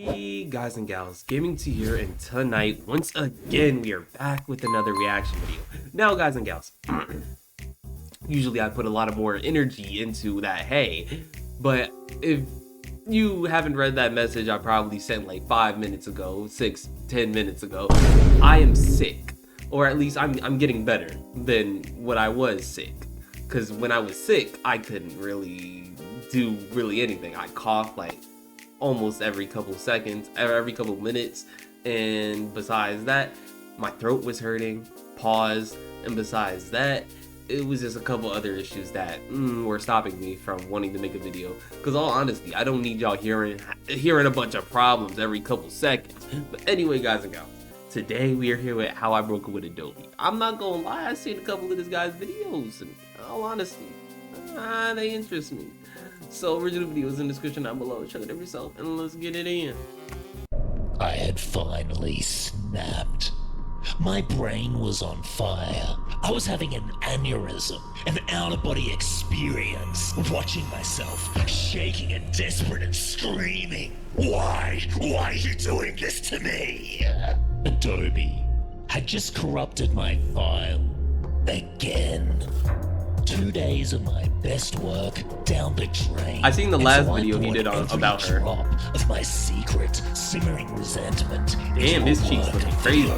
Hey guys and gals, Gaming T here, and tonight, once again, we are back with another reaction video. Now guys and gals, usually I put a lot of more energy into that hey, but if you haven't read that message I probably sent like 5 minutes ago, 6-10 minutes ago, I am sick. Or at least I'm getting better than what I was sick. Because when I was sick, I couldn't really do anything. I coughed like almost every couple seconds, every couple minutes, and besides that, my throat was hurting, pause, and besides that, it was just a couple other issues that were stopping me from wanting to make a video. Because all honesty, I don't need y'all hearing a bunch of problems every couple seconds. But anyway, guys and gals, today we are here with how I broke it with Adobe. I'm not gonna lie, I've seen a couple of this guy's videos, and all honesty, they interest me. So original video is in the description down below. Check it out yourself and let's get it in. I had finally snapped. My brain was on fire. I was having an aneurysm, an out-of-body experience, watching myself, shaking and desperate and screaming. Why? Why are you doing this to me? Adobe had just corrupted my file again. 2 days of my best work down the drain. I seen the last video he did on about her. Drop of my secret, simmering resentment. Damn, his cheeks looking crazy.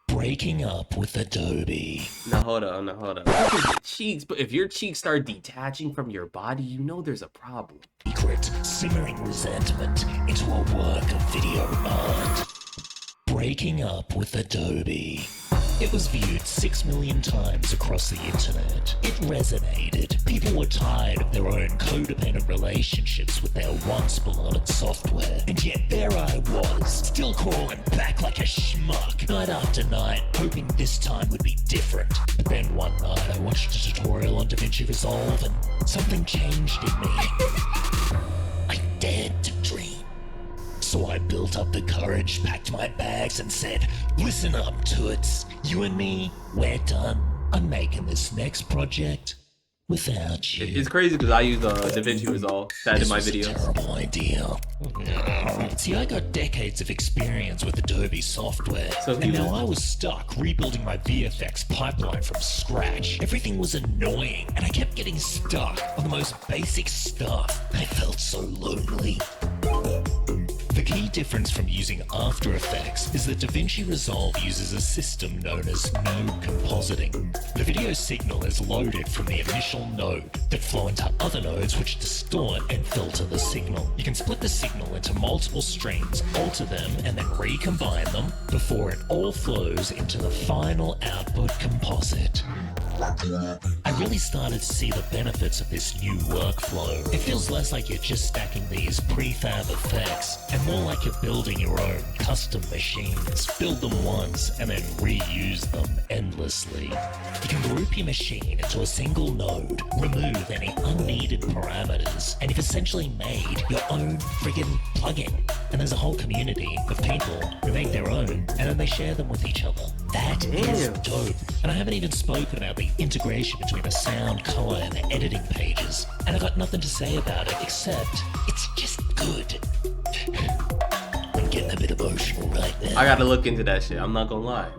Breaking up with Adobe. Now hold on. Your cheeks, but if your cheeks start detaching from your body, you know there's a problem. Secret, simmering resentment into a work of video art. Breaking up with Adobe. It was viewed 6 million times across the internet. It resonated. People were tired of their own codependent relationships with their once beloved software. And yet there I was, still crawling back like a schmuck, night after night, hoping this time would be different. But then one night I watched a tutorial on DaVinci Resolve and something changed in me. I dared to dream. So I built up the courage, packed my bags and said, listen up, toots. You and me, we're done. I'm making this next project without you. It's crazy because I use DaVinci Resolve in my videos. This was a terrible idea. See, I got decades of experience with Adobe software, and now I was stuck rebuilding my VFX pipeline from scratch. Everything was annoying, and I kept getting stuck on the most basic stuff. I felt so lonely. The key difference from using After Effects is that DaVinci Resolve uses a system known as node compositing. The video signal is loaded from the initial node that flow into other nodes which distort and filter the signal. You can split the signal into multiple streams, alter them, and then recombine them before it all flows into the final output composite. I really started to see the benefits of this new workflow. It feels less like you're just stacking these prefab effects and more like you're building your own custom machines. Build them once and then reuse them endlessly. You can group your machine into a single node, remove any unneeded parameters, and you've essentially made your own friggin' plugin. And there's a whole community of people who make their own and then they share them with each other. That is dope. And I haven't even spoken about the integration between the sound, color, and the editing pages. And I got nothing to say about it except it's just good. I'm getting a bit emotional right now. I gotta look into that shit, I'm not gonna lie.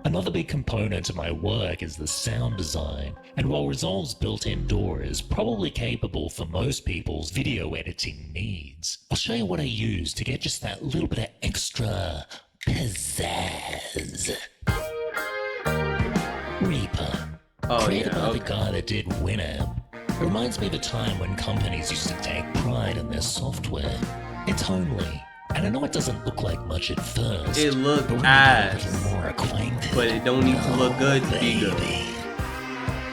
Another big component of my work is the sound design, and while Resolve's built-in DAW is probably capable for most people's video editing needs, I'll show you what I use to get just that little bit of extra pizzazz. Reaper. Created by the guy that did Winamp. It reminds me of a time when companies used to take pride in their software. It's homely. And I know it doesn't look like much at first. It looked ass, but it don't need to look good to be good.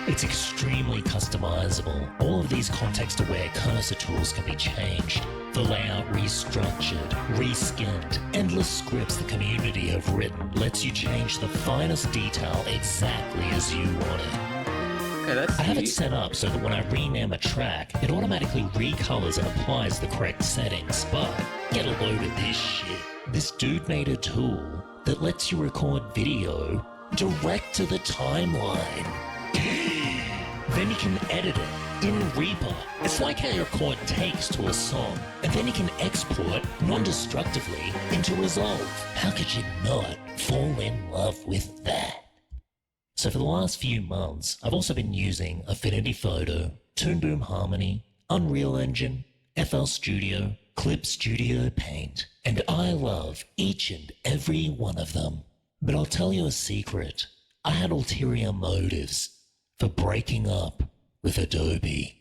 It's extremely customizable. All of these context-aware cursor tools can be changed. The layout restructured, reskinned. Endless scripts the community have written lets you change the finest detail exactly as you want it. I have it set up so that when I rename a track, it automatically recolors and applies the correct settings. But get a load of this shit. This dude made a tool that lets you record video direct to the timeline. Then you can edit it in Reaper. It's like how you record takes to a song, and then you can export non-destructively into Resolve. How could you not fall in love with that? So for the last few months, I've also been using Affinity Photo, Toon Boom Harmony, Unreal Engine, FL Studio, Clip Studio Paint, and I love each and every one of them. But I'll tell you a secret. I had ulterior motives for breaking up with Adobe.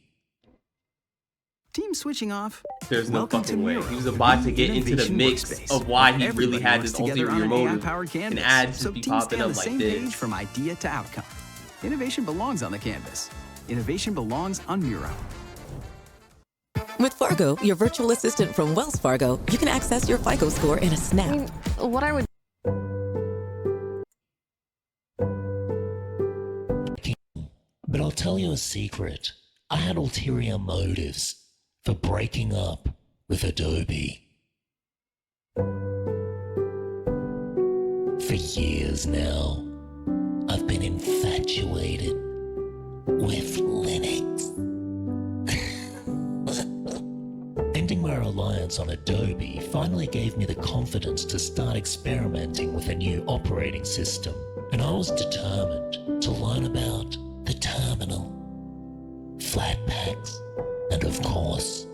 Team switching off. There's no fucking way. He was about to get into the mix of why he really had this ulterior motive, and ads just be popping up like this. From idea to outcome. Innovation belongs on the canvas. Innovation belongs on Miro. With Fargo, your virtual assistant from Wells Fargo, you can access your FICO score in a snap. What I would But I'll tell you a secret. I had ulterior motives for breaking up with Adobe. For years now, I've been infatuated with Linux. Ending my reliance on Adobe finally gave me the confidence to start experimenting with a new operating system, and I was determined to learn about the terminal, Flatpaks, and of course,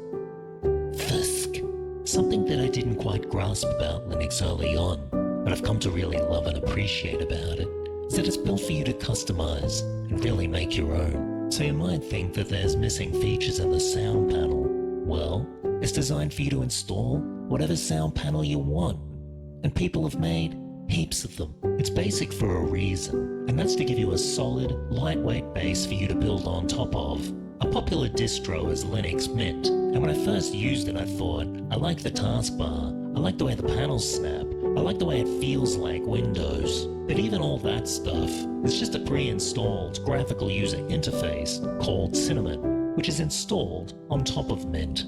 Fisk. Something that I didn't quite grasp about Linux early on, but I've come to really love and appreciate about it, is that it's built for you to customize and really make your own. So you might think that there's missing features in the sound panel. Well, it's designed for you to install whatever sound panel you want, and people have made heaps of them. It's basic for a reason, and that's to give you a solid, lightweight base for you to build on top of. A popular distro is Linux Mint, and when I first used it I thought, I like the taskbar, I like the way the panels snap, I like the way it feels like Windows. But even all that stuff is just a pre-installed graphical user interface called Cinnamon, which is installed on top of Mint.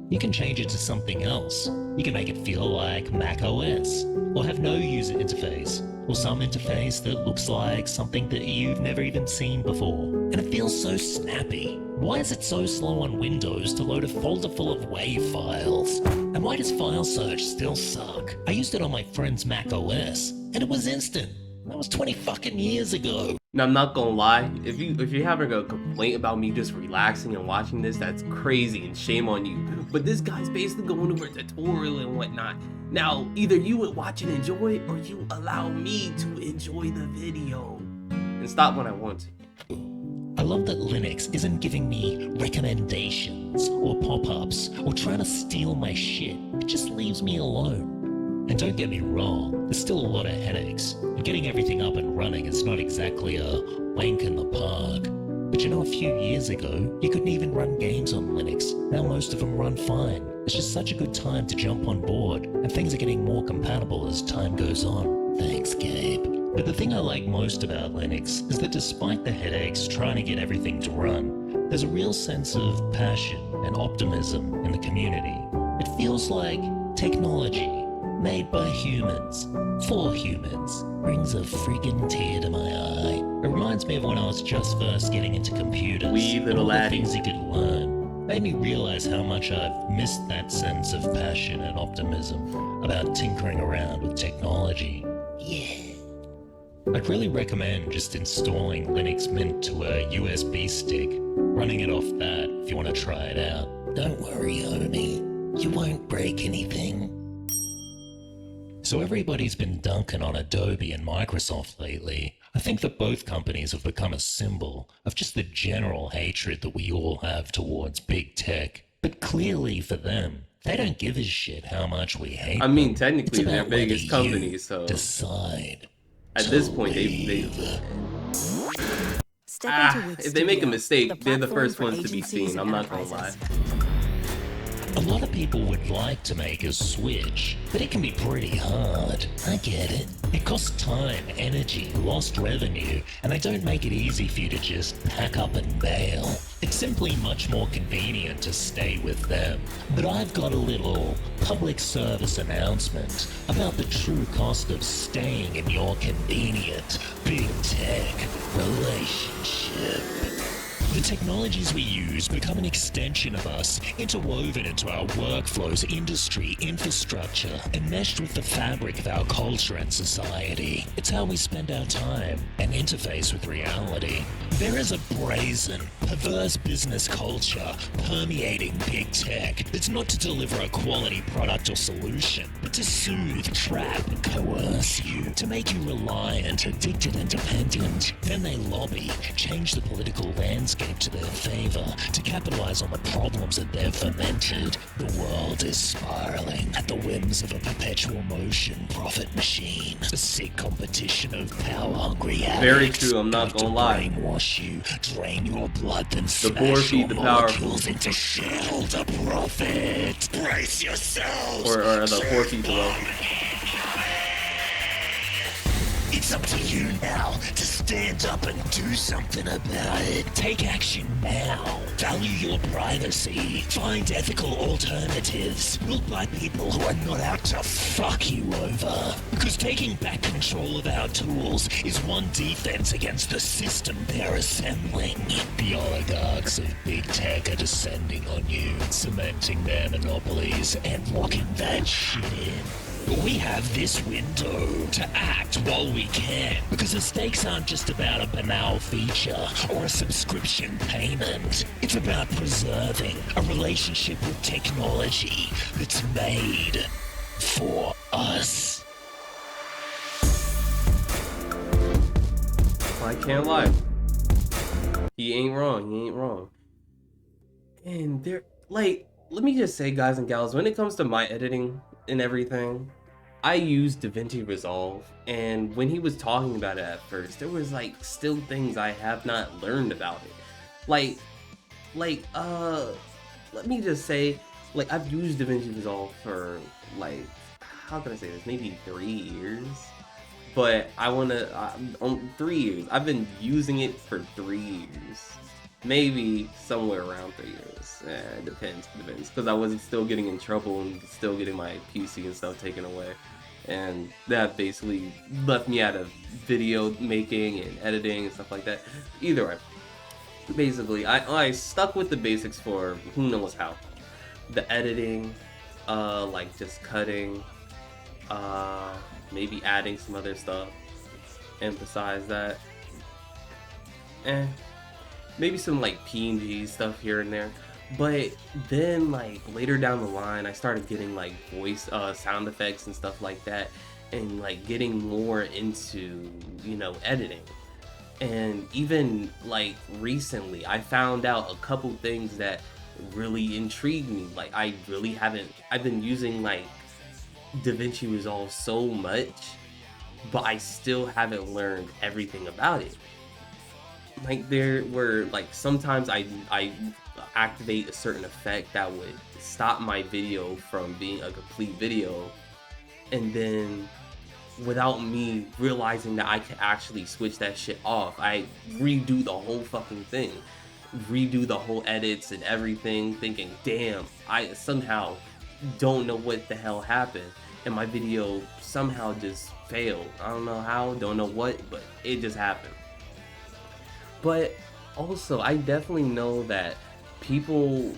You can change it to something else. You can make it feel like Mac OS, or have no user interface, or some interface that looks like something that you've never even seen before. And it feels so snappy. Why is it so slow on Windows to load a folder full of WAV files? And why does file search still suck? I used it on my friend's Mac OS, and it was instant. That was 20 fucking years ago. Now, I'm not gonna lie, if you're having a complaint about me just relaxing and watching this, that's crazy and shame on you. But this guy's basically going over a tutorial and whatnot. Now, either you would watch and enjoy, or you allow me to enjoy the video and stop when I want to. I love that Linux isn't giving me recommendations or pop-ups or trying to steal my shit. It just leaves me alone. And don't get me wrong, there's still a lot of headaches, and getting everything up and running is not exactly a wank in the park. But you know, a few years ago, you couldn't even run games on Linux. Now most of them run fine. It's just such a good time to jump on board, and things are getting more compatible as time goes on. Thanks, Gabe. But the thing I like most about Linux is that despite the headaches trying to get everything to run, there's a real sense of passion and optimism in the community. It feels like technology made by humans, for humans, brings a freaking tear to my eye. It reminds me of when I was just first getting into computers. Wee little all the laddie. things you could learn. Made me realize how much I've missed that sense of passion and optimism about tinkering around with technology. Yeah. I'd really recommend just installing Linux Mint to a USB stick, running it off that if you want to try it out. Don't worry, homie. You won't break anything. So everybody's been dunking on Adobe and Microsoft lately. I think that both companies have become a symbol of just the general hatred that we all have towards big tech. But clearly for them, they don't give a shit how much we hate I mean, them. technically, It's they're about biggest whether you company, so decide at to this point, leave. if they make a mistake, they're the first ones to be seen. I'm not gonna lie. A lot of people would like to make a switch, but it can be pretty hard. I get it. It costs time, energy, lost revenue, and they don't make it easy for you to just pack up and bail. It's simply much more convenient to stay with them. But I've got a little public service announcement about the true cost of staying in your convenient big tech relationship. The technologies we use become an extension of us, interwoven into our workflows, industry, infrastructure, enmeshed with the fabric of our culture and society. It's how we spend our time and interface with reality. There is a brazen, perverse business culture permeating big tech that's not to deliver a quality product or solution, but to soothe, trap, and coerce you, to make you reliant, addicted, and dependent. Then they lobby, change the political landscape to their favor, to capitalize on the problems that they've fermented. The world is spiraling at the whims of a perpetual motion profit machine, a sick competition of power-hungry addicts. Very true, I'm not gonna lie. Brainwash you, drain your blood, then The poor smash your feed the powerful. molecules into shell to profit. Brace yourselves! Or the poor feed the wealthy. It's up to you now to stand up and do something about it. Take action now. Value your privacy. Find ethical alternatives built by people who are not out to fuck you over. Because taking back control of our tools is one defense against the system they're assembling. The oligarchs of big tech are descending on you, cementing their monopolies and locking that shit in. We have this window to act while we can, because the stakes aren't just about a banal feature or a subscription payment. It's about preserving a relationship with technology that's made for us. I can't lie. He ain't wrong. And there, like, let me just say, guys and gals, when it comes to my editing and everything, I use DaVinci Resolve, and when he was talking about it at first, there was like still things I have not learned about it. Let me just say, like, I've used DaVinci Resolve for, like, how can I say this, maybe 3 years, but 3 years. I've been using it for 3 years. Maybe somewhere around 3 years. It depends, because I wasn't still getting in trouble and still getting my PC and stuff taken away. And that basically left me out of video making and editing and stuff like that. Either way, basically, I stuck with the basics for who knows how. The editing, like just cutting, maybe adding some other stuff, emphasize that. Maybe some like PNG stuff here and there. But then, like, later down the line, I started getting like voice sound effects and stuff like that, and like getting more into, you know, editing. And even like recently, I found out a couple things that really intrigued me. Like, I've been using like DaVinci Resolve so much, but I still haven't learned everything about it. Like, there were like sometimes I activate a certain effect that would stop my video from being a complete video, and then without me realizing that I could actually switch that shit off, I redo the whole fucking thing, redo the whole edits and everything, thinking, damn, I somehow don't know what the hell happened, and my video somehow just failed. I don't know how, don't know what, but it just happened. But also, I definitely know that people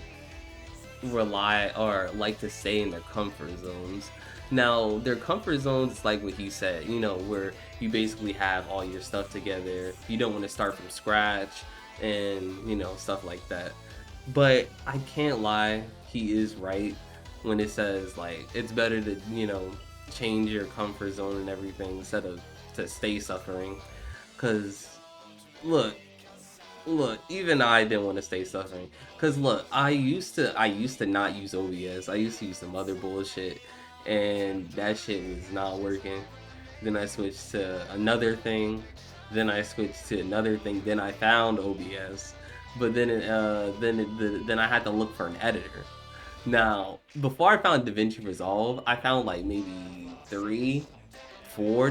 rely or like to stay in their comfort zones. Now, their comfort zones, like what he said, you know, where you basically have all your stuff together. You don't want to start from scratch and, you know, stuff like that. But I can't lie, he is right when it says, like, it's better to, you know, change your comfort zone and everything instead of to stay suffering. Because, look, even I didn't want to stay suffering. Cause look, I used to not use OBS. I used to use some other bullshit, and that shit was not working. Then I switched to another thing. Then I switched to another thing. Then I found OBS, but then I had to look for an editor. Now, before I found DaVinci Resolve, I found like maybe 3-4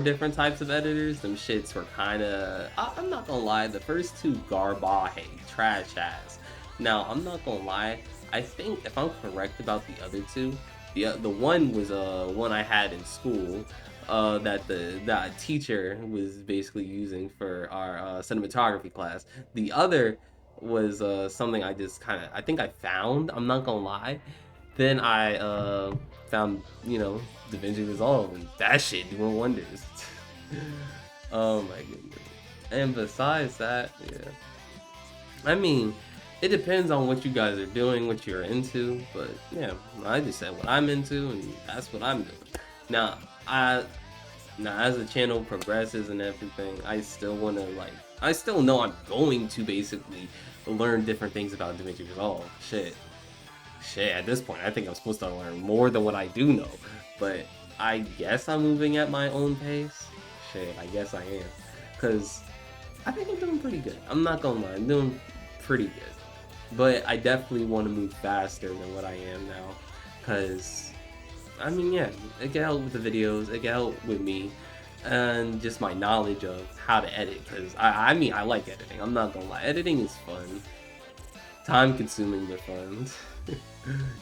different types of editors. Them shits were kinda, I'm not gonna lie, the first two garbage, trash ass. Now, I'm not gonna lie, I think if I'm correct about the other two, the one was one I had in school that the teacher was basically using for our cinematography class. The other was something I just I think I found. I'm not gonna lie. Then I found, you know, DaVinci Resolve, and that shit doing wonders. Oh my goodness. And besides that, yeah. I mean, it depends on what you guys are doing, what you're into, but yeah, I just said what I'm into, and that's what I'm doing. Now, as the channel progresses and everything, I still want to, like, I still know I'm going to basically learn different things about DaVinci Resolve. Shit, at this point, I think I'm supposed to learn more than what I do know, but I guess I'm moving at my own pace. Shit, I guess I am, because I think I'm doing pretty good. I'm not gonna lie, I'm doing pretty good. But I definitely want to move faster than what I am now. Because, I mean, yeah, it can help with the videos, it can help with me, and just my knowledge of how to edit. Because, I mean, I like editing. I'm not gonna lie. Editing is fun. Time consuming, but fun.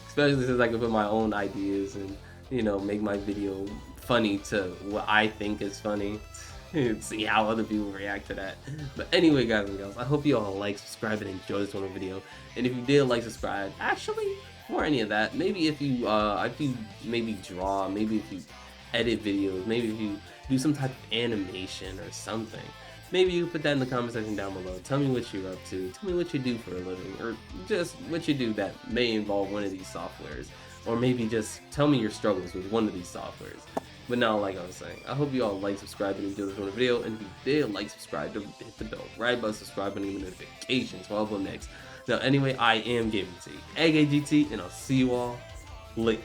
Especially since I can put my own ideas and, you know, make my video funny to what I think is funny. See how other people react to that. But anyway, guys and girls, I hope you all like, subscribe, and enjoy this one video. And if you did like, subscribe, actually, for any of that, maybe if you maybe draw, maybe if you edit videos, maybe if you do some type of animation or something, maybe you put that in the comment section down below. Tell me what you're up to. Tell me what you do for a living, or just what you do that may involve one of these softwares, or maybe just tell me your struggles with one of these softwares. But now, like I was saying, I hope you all like, subscribe, and enjoy this one video. And if you did like, subscribe, don't hit the bell right above subscribe and the notifications for all of next. Now, anyway, I am Gaming T, AKGT, and I'll see you all later.